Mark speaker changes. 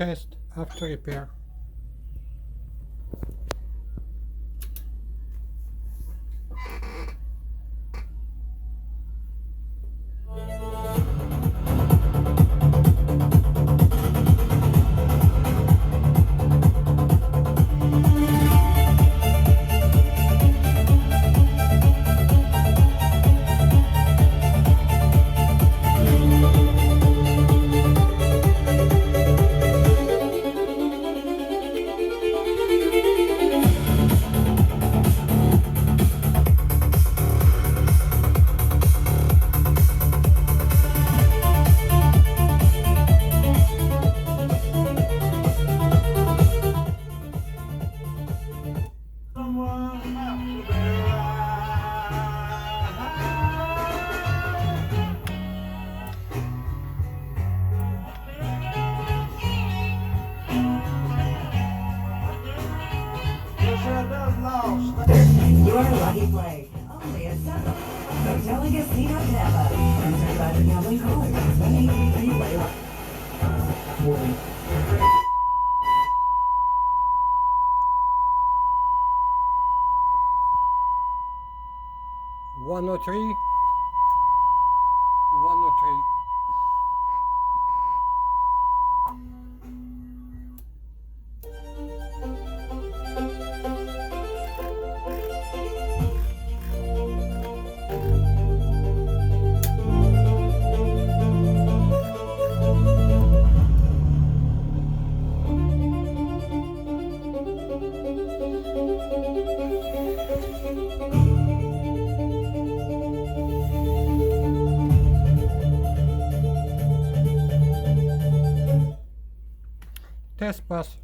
Speaker 1: Test after repair.
Speaker 2: You're a lucky play. Only a $7. So telling us see not Tampa. Concerned about your gambling callers. 1-833 play.
Speaker 1: One oh three. 103. Test pass.